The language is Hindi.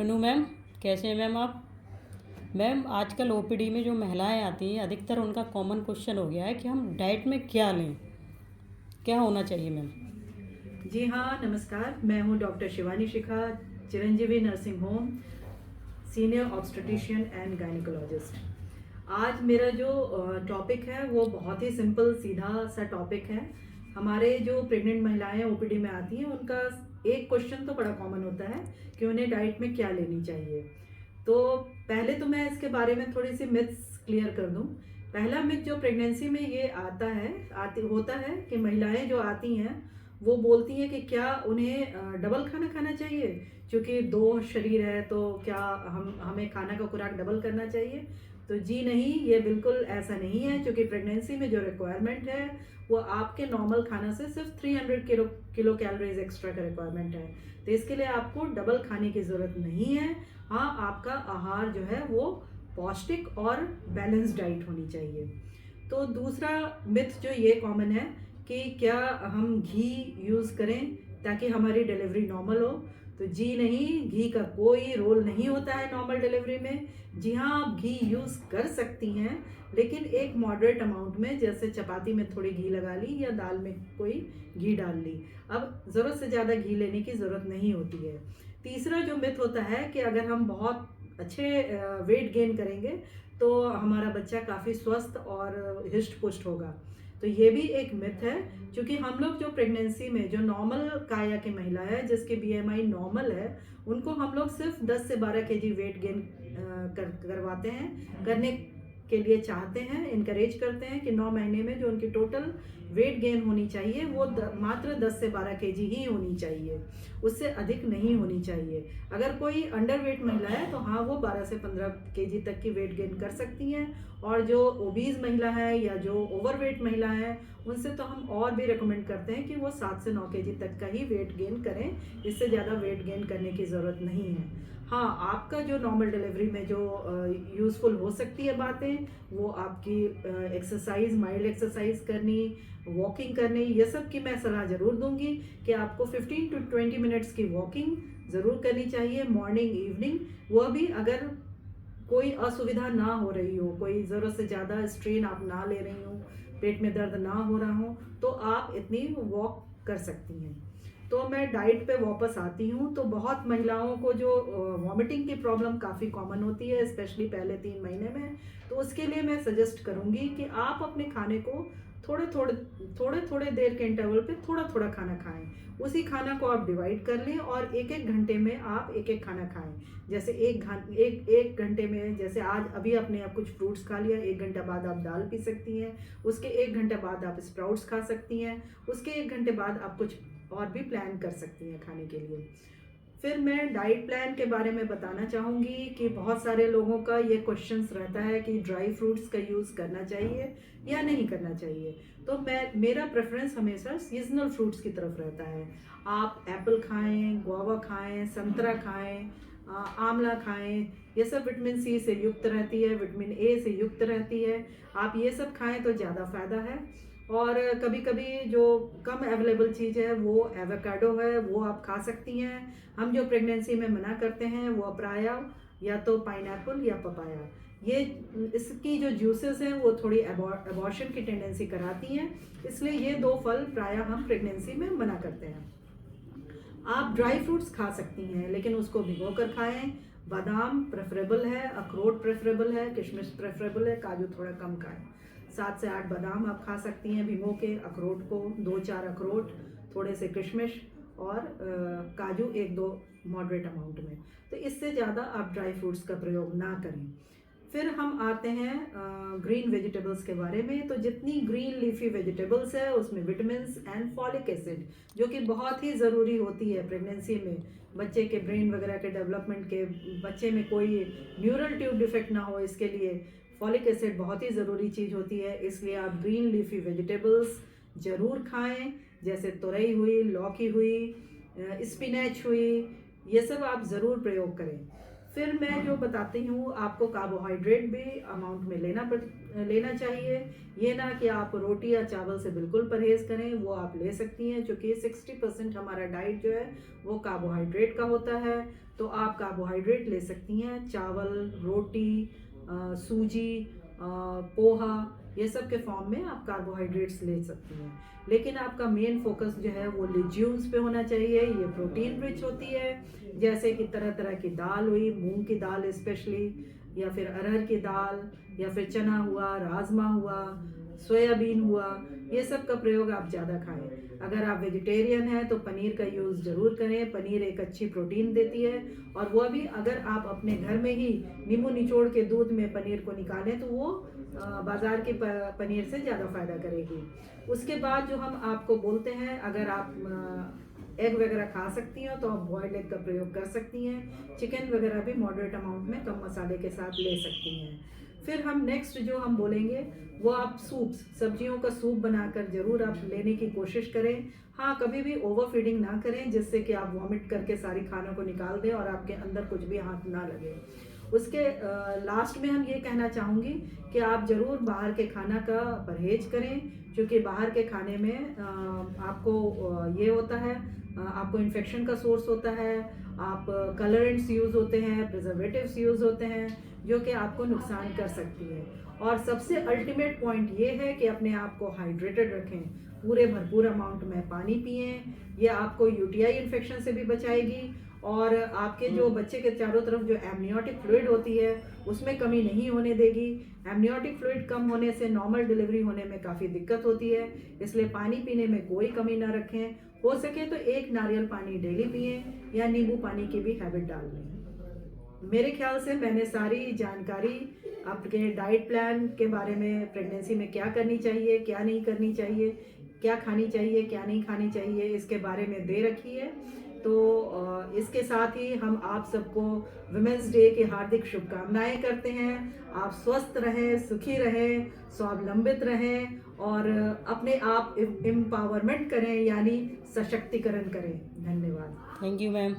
Afternoon ma'am. कैसे हैं मैम आप? मैम आजकल ओपीडी में जो महिलाएं आती हैं अधिकतर उनका कॉमन क्वेश्चन हो गया है कि हम डाइट में क्या लें, क्या होना चाहिए मैम? जी हाँ, नमस्कार। मैं हूँ doctor Shivani Shikha, Chiranjeevi nursing home, senior obstetrician and gynaecologist. आज मेरा जो टॉपिक है वो बहुत ही सिंपल सीधा सा टॉपिक है। हमारे जो प्रेग्नेंट महिलाएं ओपीडी में आती हैं उनका एक क्वेश्चन तो बड़ा कॉमन होता है कि उन्हें डाइट में क्या लेनी चाहिए। तो पहले तो मैं इसके बारे में थोड़ी सी मिथ्स क्लियर कर दूं। पहला मिथ जो प्रेगनेंसी में ये होता है कि महिलाएं जो आती हैं वो बोलती हैं कि क्या उन्हें डबल खाना खाना चाहिए, क्योंकि दो शरीर है तो क्या हमें खाना का खुराक डबल करना चाहिए। तो जी नहीं, ये बिल्कुल ऐसा नहीं है, क्योंकि प्रेगनेंसी में जो रिक्वायरमेंट है वो आपके नॉर्मल खाना से सिर्फ 300 किलो कैलोरीज एक्स्ट्रा का रिक्वायरमेंट है। तो इसके लिए आपको डबल खाने की ज़रूरत नहीं है। हाँ, आपका आहार जो है वो पौष्टिक और बैलेंस डाइट होनी चाहिए। तो दूसरा मिथ जो ये कॉमन है कि क्या हम घी यूज़ करें ताकि हमारी डिलीवरी नॉर्मल हो। तो जी नहीं, घी का कोई रोल नहीं होता है नॉर्मल डिलीवरी में। जी हाँ, आप घी यूज़ कर सकती हैं, लेकिन एक मॉडरेट अमाउंट में, जैसे चपाती में थोड़ी घी लगा ली या दाल में कोई घी डाल ली। अब ज़रूरत से ज़्यादा घी लेने की ज़रूरत नहीं होती है। तीसरा जो मिथ होता है कि अगर हम बहुत अच्छे वेट गेन करेंगे तो हमारा बच्चा काफ़ी स्वस्थ और हिष्ट पुष्ट होगा। तो ये भी एक मिथ है, क्योंकि हम लोग जो प्रेगनेंसी में जो नॉर्मल काया की महिला है जिसकी बीएमआई नॉर्मल है, उनको हम लोग सिर्फ 10 से 12 केजी वेट गेन करवाते हैं, करने के लिए चाहते हैं, इनकरेज करते हैं कि 9 महीने में जो उनकी टोटल वेट गेन होनी चाहिए वो मात्र 10 से 12 केजी ही होनी चाहिए, उससे अधिक नहीं होनी चाहिए। अगर कोई अंडर वेट महिला है तो हाँ, वो 12 से 15 केजी तक की वेट गेन कर सकती हैं, और जो ओबीज महिला है या जो ओवरवेट महिला है उनसे तो हम और भी रिकमेंड करते हैं कि वो 7 से 9 केजी तक का ही वेट गेन करें, इससे ज़्यादा वेट गेन करने की ज़रूरत नहीं है। हाँ, आपका जो नॉर्मल डिलीवरी में जो यूज़फुल हो सकती है बातें, वो आपकी एक्सरसाइज, माइल्ड एक्सरसाइज करनी, वॉकिंग करनी, ये सब की मैं सलाह ज़रूर दूंगी कि आपको 15 टू 20 मिनट्स की वॉकिंग ज़रूर करनी चाहिए, मॉर्निंग इवनिंग। वह भी अगर कोई असुविधा ना हो रही हो, कोई ज़रूरत से ज़्यादा स्ट्रेन आप ना ले रही हो, पेट में दर्द ना हो रहा हो, तो आप इतनी वॉक कर सकती हैं। तो मैं डाइट पे वापस आती हूँ। तो बहुत महिलाओं को जो वॉमिटिंग की प्रॉब्लम काफ़ी कॉमन होती है, स्पेशली पहले 3 महीने में। तो उसके लिए मैं सजेस्ट करूँगी कि आप अपने खाने को थोड़े थोड़े देर के इंटरवल पे थोड़ा थोड़ा खाना खाएं। उसी खाना को आप डिवाइड कर लें और एक एक घंटे में आप एक एक खाना खाएं। जैसे एक घंटे में, जैसे आज अभी आपने आप कुछ फ्रूट्स खा लिया, 1 घंटा बाद आप दाल पी सकती हैं, उसके 1 घंटे बाद आप स्प्राउट्स खा सकती हैं, उसके 1 घंटे बाद आप कुछ और भी प्लान कर सकती हैं खाने के लिए। फिर मैं डाइट प्लान के बारे में बताना चाहूँगी कि बहुत सारे लोगों का ये क्वेश्चंस रहता है कि ड्राई फ्रूट्स का यूज़ करना चाहिए या नहीं करना चाहिए। तो मेरा प्रेफरेंस हमेशा सीजनल फ्रूट्स की तरफ रहता है। आप एप्पल खाएं, गुआवा खाएं, संतरा खाएं, आंवला खाएं। ये सब विटामिन सी से युक्त रहती है, विटामिन ए से युक्त रहती है। आप ये सब खाएं तो ज़्यादा फ़ायदा है। और कभी कभी जो कम अवेलेबल चीज़ है वो एवोकाडो है, वो आप खा सकती हैं। हम जो प्रेगनेंसी में मना करते हैं वो प्रायः या तो पाइनएप्पल या पपाया। ये इसकी जो जूसेस हैं वो थोड़ी अबॉर्शन की टेंडेंसी कराती हैं, इसलिए ये दो फल प्रायः हम प्रेगनेंसी में मना करते हैं। आप ड्राई फ्रूट्स खा सकती हैं, लेकिन उसको भिगो कर खाएं। बादाम प्रेफरेबल है, अखरोट प्रेफरेबल है, किशमिश प्रेफरेबल है, काजू थोड़ा कम खाएं। 7 से 8 बादाम आप खा सकती हैं भिगो के, अखरोट को 2-4 अखरोट, थोड़े से किशमिश और काजू 1-2 मॉडरेट अमाउंट में। तो इससे ज़्यादा आप ड्राई फ्रूट्स का प्रयोग ना करें। फिर हम आते हैं ग्रीन वेजिटेबल्स के बारे में। तो जितनी ग्रीन लीफी वेजिटेबल्स है उसमें विटामिन एंड फॉलिक एसिड, जो कि बहुत ही ज़रूरी होती है प्रेगनेंसी में, बच्चे के ब्रेन वगैरह के डेवलपमेंट के, बच्चे में कोई न्यूरल ट्यूब डिफेक्ट ना हो, इसके लिए फॉलिक एसिड बहुत ही ज़रूरी चीज़ होती है। इसलिए आप ग्रीन लीफी वेजिटेबल्स ज़रूर खाएं, जैसे तुरई हुई, लौकी हुई, स्पिनच हुई, ये सब आप ज़रूर प्रयोग करें। फिर मैं जो बताती हूँ आपको, कार्बोहाइड्रेट भी अमाउंट में लेना चाहिए। ये ना कि आप रोटी या चावल से बिल्कुल परहेज़ करें, वो आप ले सकती हैं, क्योंकि 60% हमारा डाइट जो है वो कार्बोहाइड्रेट का होता है। तो आप कार्बोहाइड्रेट ले सकती हैं, चावल, रोटी, सूजी, पोहा, ये सब के फॉर्म में आप कार्बोहाइड्रेट्स ले सकती हैं। लेकिन आपका मेन फोकस जो है वो लेज्यूम्स पे होना चाहिए। ये प्रोटीन रिच होती है, जैसे कि तरह तरह की दाल हुई, मूंग की दाल स्पेशली, या फिर अरहर की दाल, या फिर चना हुआ, राजमा हुआ, सोयाबीन हुआ, ये सब का प्रयोग आप ज़्यादा खाएं। अगर आप वेजिटेरियन हैं तो पनीर का यूज़ ज़रूर करें। पनीर एक अच्छी प्रोटीन देती है, और वो भी अगर आप अपने घर में ही नींबू निचोड़ के दूध में पनीर को निकालें तो वो बाज़ार के पनीर से ज़्यादा फ़ायदा करेगी। उसके बाद जो हम आपको बोलते हैं, अगर आप एग वगैरह खा सकती हैं तो आप बॉयल्ड एग का प्रयोग कर सकती हैं। चिकन वगैरह भी मॉडरेट अमाउंट में कम मसाले के साथ ले सकती हैं। फिर हम नेक्स्ट जो हम बोलेंगे वो आप सूप्स, सब्जियों का सूप बनाकर ज़रूर आप लेने की कोशिश करें। हाँ, कभी भी ओवर फीडिंग ना करें, जिससे कि आप वॉमिट करके सारी खानों को निकाल दें और आपके अंदर कुछ भी हाथ ना लगे। उसके लास्ट में हम ये कहना चाहूँगी कि आप ज़रूर बाहर के खाना का परहेज करें, क्योंकि बाहर के खाने में आपको ये होता है, आपको इन्फेक्शन का सोर्स होता है, आप कलरेंट्स यूज़ होते हैं, प्रिजर्वेटिव्स यूज़ होते हैं, जो कि आपको नुकसान कर सकती है। और सबसे अल्टीमेट पॉइंट ये है कि अपने आप को हाइड्रेटेड रखें, पूरे भरपूर अमाउंट में पानी पिएं। ये आपको यूटीआई इन्फेक्शन से भी बचाएगी, और आपके जो बच्चे के चारों तरफ जो एमनियोटिक फ्लूइड होती है उसमें कमी नहीं होने देगी। एमनियोटिक फ्लूइड कम होने से नॉर्मल डिलीवरी होने में काफ़ी दिक्कत होती है, इसलिए पानी पीने में कोई कमी ना रखें। हो सके तो 1 नारियल पानी डेली पिएं, या नींबू पानी की भी हैबिट डाल लें। मेरे ख्याल से मैंने सारी जानकारी आपके डाइट प्लान के बारे में, प्रेगनेंसी में क्या करनी चाहिए, क्या नहीं करनी चाहिए, क्या खानी चाहिए, क्या नहीं खानी चाहिए, इसके बारे में दे रखी है। तो इसके साथ ही हम आप सबको वुमेंस डे की हार्दिक शुभकामनाएं करते हैं। आप स्वस्थ रहें, सुखी रहें, स्वावलंबित रहें, और अपने आप एम्पावरमेंट करें, यानी सशक्तिकरण करें। धन्यवाद। Thank you ma'am.